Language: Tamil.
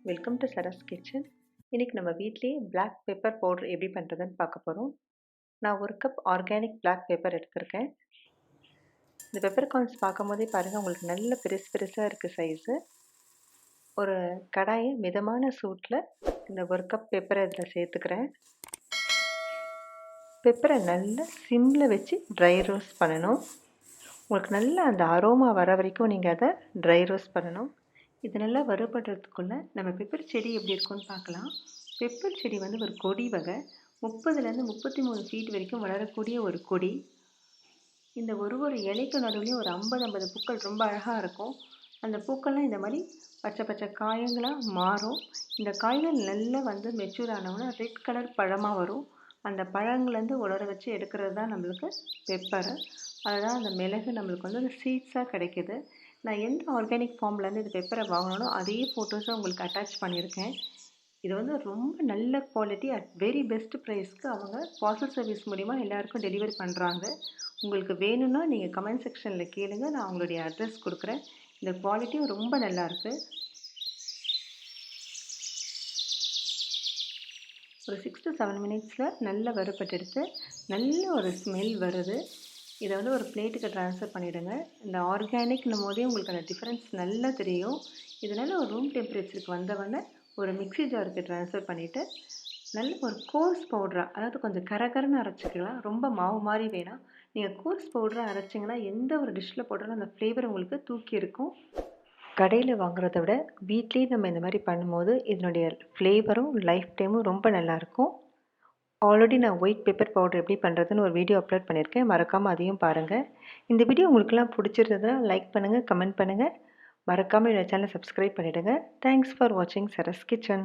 Welcome to Saras kitchen. இன்றைக்கி நம்ம வீட்லேயே பிளாக் பெப்பர் பவுடர் எப்படி பண்ணுறதுன்னு பார்க்க போகிறோம். நான் 1 கப் ஆர்கானிக் பிளாக் பெப்பர் எடுத்திருக்கேன். இந்த பெப்பர் கார்ன்ஸ் பார்க்கும் போதே பாருங்கள், உங்களுக்கு நல்ல பெருசாக இருக்குது சைஸு. ஒரு கடாயை மிதமான சூட்டில் இந்த 1 கப் பெப்பரை இதில் சேர்த்துக்கிறேன். பெப்பரை நல்லா சிம்மில் வச்சு ட்ரை ரோஸ்ட் பண்ணணும். உங்களுக்கு நல்லா அந்த அரோமா வர வரைக்கும் நீங்கள் அதை ட்ரை ரோஸ்ட் பண்ணணும். இது நல்லா வறுபடுறதுக்குள்ளே நம்ம பெப்பர் செடி எப்படி இருக்குன்னு பார்க்கலாம். பெப்பர் செடி வந்து ஒரு கொடி வகை. 30லேருந்து 33 ஃபீட் வரைக்கும் வளரக்கூடிய ஒரு கொடி. இந்த ஒரு இலைக்கு நடுவுலையும் ஒரு 50 பூக்கள் ரொம்ப அழகாக இருக்கும். அந்த பூக்கள்லாம் இந்த மாதிரி பச்சை காயங்களாக மாறும். இந்த காய்கள் நல்லா வந்து மெச்சூர் ஆனவுடனே ரெட் கலர் பழமாக வரும். அந்த பழங்கள்லேருந்து உலர வச்சு எடுக்கிறது தான் நம்மளுக்கு பெப்பரு. அதுதான் அந்த மிளகு நம்மளுக்கு வந்து அந்த சீட்ஸாக கிடைக்கிது. நான் எந்த ஆர்கானிக் ஃபார்ம்லேருந்து இது பெப்பரை வாங்கினாலும் அதே ஃபோட்டோஸை உங்களுக்கு அட்டாச் பண்ணியிருக்கேன். இது வந்து ரொம்ப நல்ல குவாலிட்டி அட் வெரி பெஸ்ட் ப்ரைஸ்க்கு அவங்க பார்சல் சர்வீஸ் மூலிமா எல்லாருக்கும் டெலிவரி பண்ணுறாங்க. உங்களுக்கு வேணும்னா நீங்கள் கமெண்ட் செக்ஷனில் கேளுங்க, நான் உங்களுடைய அட்ரஸ் கொடுக்குறேன். இந்த குவாலிட்டியும் ரொம்ப நல்லாயிருக்கு. ஒரு 6 to 7 மினிட்ஸில் நல்லா வறுபட்டெடுத்து நல்ல ஒரு ஸ்மெல் வருது. இதை வந்து ஒரு பிளேட்டுக்கு ட்ரான்ஸ்ஃபர் பண்ணிவிடுங்க. இந்த ஆர்கானிக்னும் போதே உங்களுக்கு அந்த டிஃப்ரென்ஸ் நல்லா தெரியும். இதனால் ஒரு ரூம் டெம்பரேச்சருக்கு வந்தவொடனே ஒரு மிக்ஸி ஜாருக்கு ட்ரான்ஸ்ஃபர் பண்ணிவிட்டு நல்ல ஒரு கோர்ஸ் பவுடராக, அதாவது கொஞ்சம் கரகரன்னு அரைச்சிக்கலாம். ரொம்ப மாவு மாதிரி வேணாம். நீங்கள் கோர்ஸ் பவுடராக அரைச்சிங்கன்னா எந்த ஒரு டிஷ்ஷில் போட்டாலும் அந்த ஃப்ளேவர் உங்களுக்கு தூக்கி இருக்கும். கடையில் வாங்குறத விட வீட்லேயே நம்ம இந்த மாதிரி பண்ணும்போது இதனுடைய ஃப்ளேவரும் லைஃப் டைமும் ரொம்ப நல்லாயிருக்கும். ஆல்ரெடி நான் ஒயிட் பெப்பர் பவுடர் எப்படி பண்ணுறதுன்னு ஒரு வீடியோ அப்லோட் பண்ணியிருக்கேன். மறக்காமல் அதையும் பாருங்கள். இந்த வீடியோ உங்களுக்குலாம் பிடிச்சிருந்ததுன்னா லைக் பண்ணுங்கள், கமெண்ட் பண்ணுங்கள். மறக்காமல் என்னோட சேனலை சப்ஸ்கிரைப் பண்ணிவிடுங்க. தேங்க்ஸ் ஃபார் வாட்சிங் சரஸ் கிச்சன்.